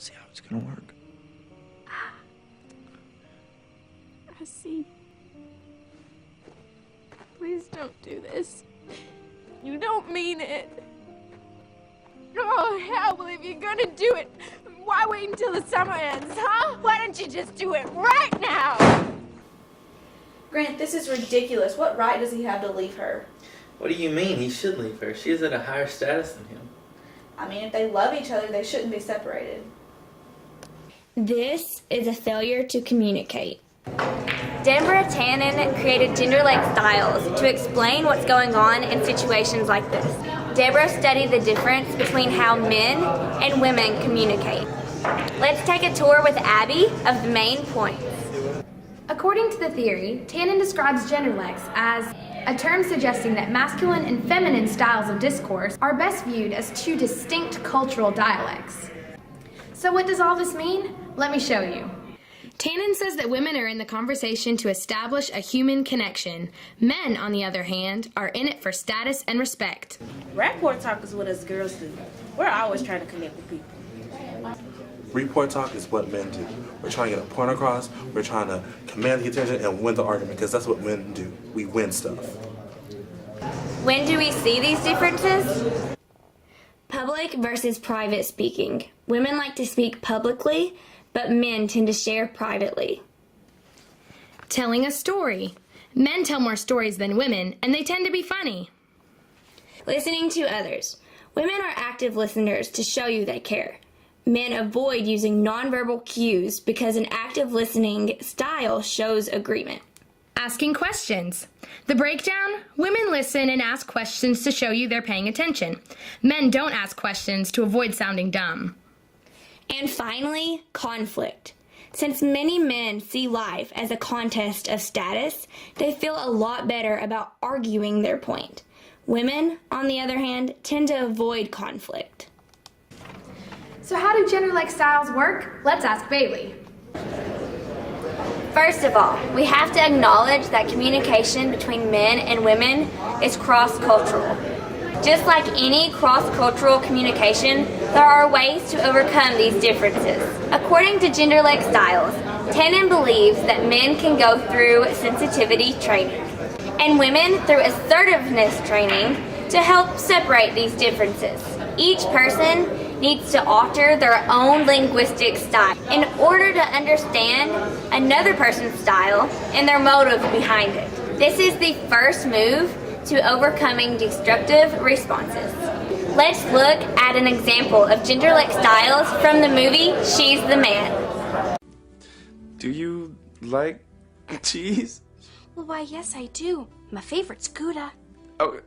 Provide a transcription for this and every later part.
see how it's gonna work. I see. Please don't do this. You don't mean it. Oh, hell, well, if you're gonna do it, why wait until the summer ends, huh? Why don't you just do it right now? Grant, this is ridiculous. What right does he have to leave her? What do you mean? He should leave her. She is at a higher status than him. I mean, if they love each other, they shouldn't be separated. This is a failure to communicate. Deborah Tannen created Genderlect styles to explain what's going on in situations like this. Deborah studied the difference between how men and women communicate. Let's take a tour with Abbi of the main points. According to the theory, Tannen describes genderlects as a term suggesting that masculine and feminine styles of discourse are best viewed as two distinct cultural dialects. So what does all this mean? Let me show you. Tannen says that women are in the conversation to establish a human connection. Men, on the other hand, are in it for status and respect. Rapport talk is what us girls do. We're always trying to connect with people. Report talk is what men do. We're trying to get a point across, we're trying to command the attention and win the argument, because that's what men do. We win stuff. When do we see these differences? Public versus private speaking. Women like to speak publicly, but men tend to share privately. Telling a story. Men tell more stories than women, and they tend to be funny. Listening to others. Women are active listeners to show you they care. Men avoid using nonverbal cues because an active listening style shows agreement. Asking questions. The breakdown: women listen and ask questions to show you they're paying attention. Men don't ask questions to avoid sounding dumb. And finally, conflict. Since many men see life as a contest of status, they feel a lot better about arguing their point. Women, on the other hand, tend to avoid conflict. So how do genderlect styles work? Let's ask Bailey. First of all, we have to acknowledge that communication between men and women is cross-cultural. Just like any cross-cultural communication, there are ways to overcome these differences. According to Genderlect styles, Tannen believes that men can go through sensitivity training, and women through assertiveness training to help separate these differences. Each person needs to alter their own linguistic style in order to understand another person's style and their motive behind it. This is the first move to overcoming destructive responses. Let's look at an example of Genderlect styles from the movie She's the Man. Do you like cheese? Well, why, yes, I do. My favorite's Gouda. Oh,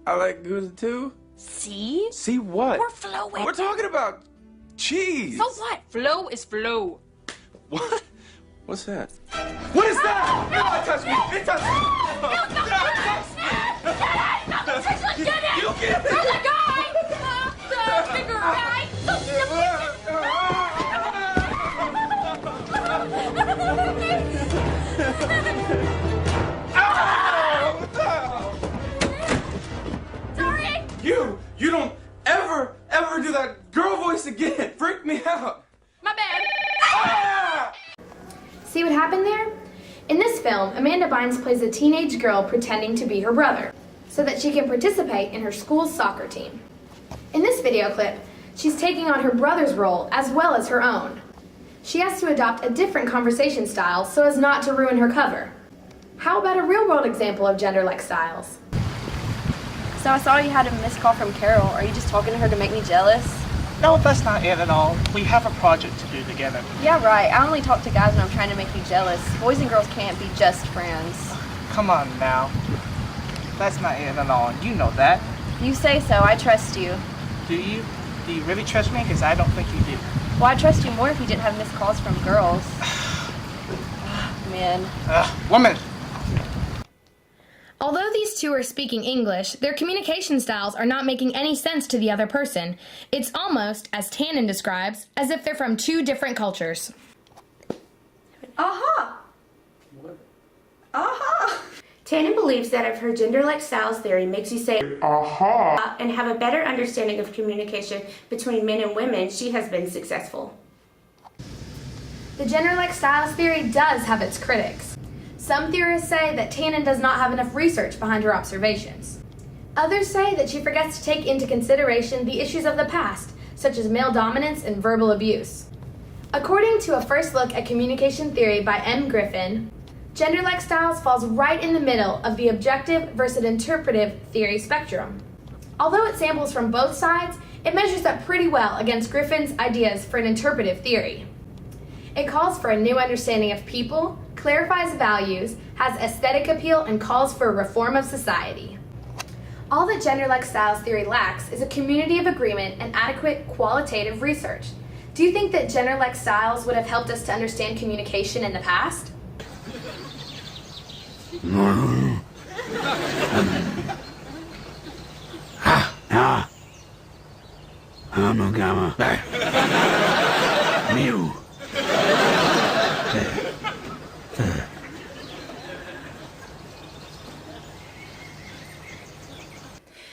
I like Gouda too. See? See what? We're flowing. We're talking about cheese. So what? Flow is flow. What? What's that? What is that? No, it touched me. It touched me. No, get it! You get it! You're the guy! The bigger guy! Sorry! You don't ever do that girl voice again. Freak me out. My bad. Ah! See what happened there? In this film, Amanda Bynes plays a teenage girl pretending to be her brother, so that she can participate in her school's soccer team. In this video clip, she's taking on her brother's role as well as her own. She has to adopt a different conversation style so as not to ruin her cover. How about a real-world example of Genderlect styles? So I saw you had a missed call from Carol. Are you just talking to her to make me jealous? No, that's not it at all. We have a project to do together. Yeah, right. I only talk to guys when I'm trying to make you jealous. Boys and girls can't be just friends. Come on now. That's not it at all. You know that. You say so. I trust you. Do you? Do you really trust me? Because I don't think you do. Well, I'd trust you more if you didn't have missed calls from girls. Man. 1 minute. Although these two are speaking English, their communication styles are not making any sense to the other person. It's almost, as Tannen describes, as if they're from two different cultures. Aha! What? Aha! Tannen believes that if her Genderlect styles theory makes you say aha and have a better understanding of communication between men and women, she has been successful. The Genderlect styles theory does have its critics. Some theorists say that Tannen does not have enough research behind her observations. Others say that she forgets to take into consideration the issues of the past, such as male dominance and verbal abuse. According to a first look at communication theory by M. Griffin, Genderlect styles falls right in the middle of the objective versus interpretive theory spectrum. Although it samples from both sides, it measures up pretty well against Griffin's ideas for an interpretive theory. It calls for a new understanding of people, clarifies values, has aesthetic appeal, and calls for a reform of society. All that Genderlect styles theory lacks is a community of agreement and adequate qualitative research. Do you think that Genderlect styles would have helped us to understand communication in the past?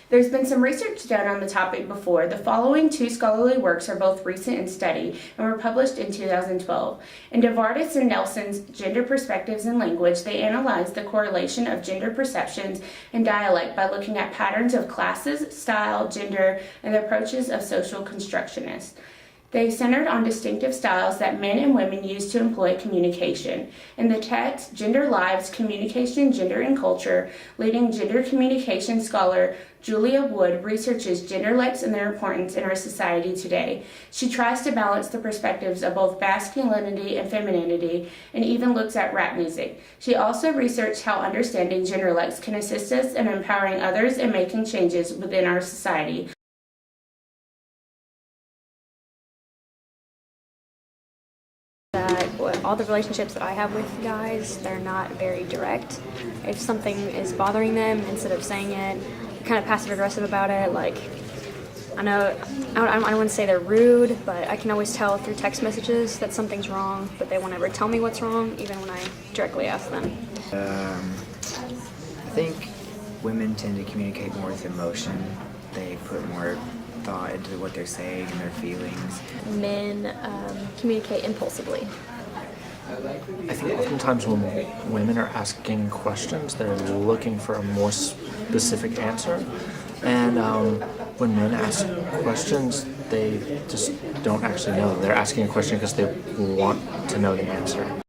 There's been some research done on the topic before. The following two scholarly works are both recent in study and were published in 2012. In DeVardis and Nelson's Gender Perspectives in Language, they analyzed the correlation of gender perceptions and dialect by looking at patterns of classes, style, gender, and the approaches of social constructionists. They centered on distinctive styles that men and women use to employ communication. In the text, Gender Lives, Communication, Gender and Culture, leading gender communication scholar Julia Wood researches genderlects and their importance in our society today. She tries to balance the perspectives of both masculinity and femininity, and even looks at rap music. She also researched how understanding genderlects can assist us in empowering others and making changes within our society. All the relationships that I have with guys, they're not very direct. If something is bothering them, instead of saying it, kind of passive aggressive about it. Like, I don't want to say they're rude, but I can always tell through text messages that something's wrong, but they won't ever tell me what's wrong, even when I directly ask them. I think women tend to communicate more with emotion. They put more thought into what they're saying and their feelings. Men communicate impulsively. I think oftentimes when women are asking questions, they're looking for a more specific answer. And when men ask questions, they just don't actually know. They're asking a question because they want to know the answer.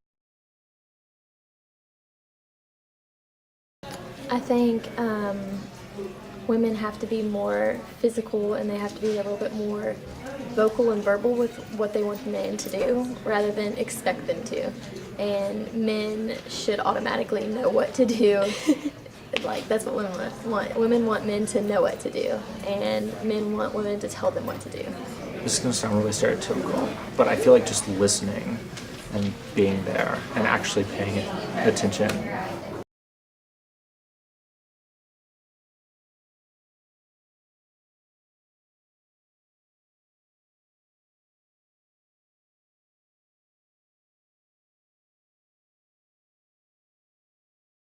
I think women have to be more physical, and they have to be a little bit more vocal and verbal with what they want men to do rather than expect them to. And men should automatically know what to do. Like, that's what women want. Women want men to know what to do, and men want women to tell them what to do. This is going to sound really stereotypical, but I feel like just listening and being there and actually paying attention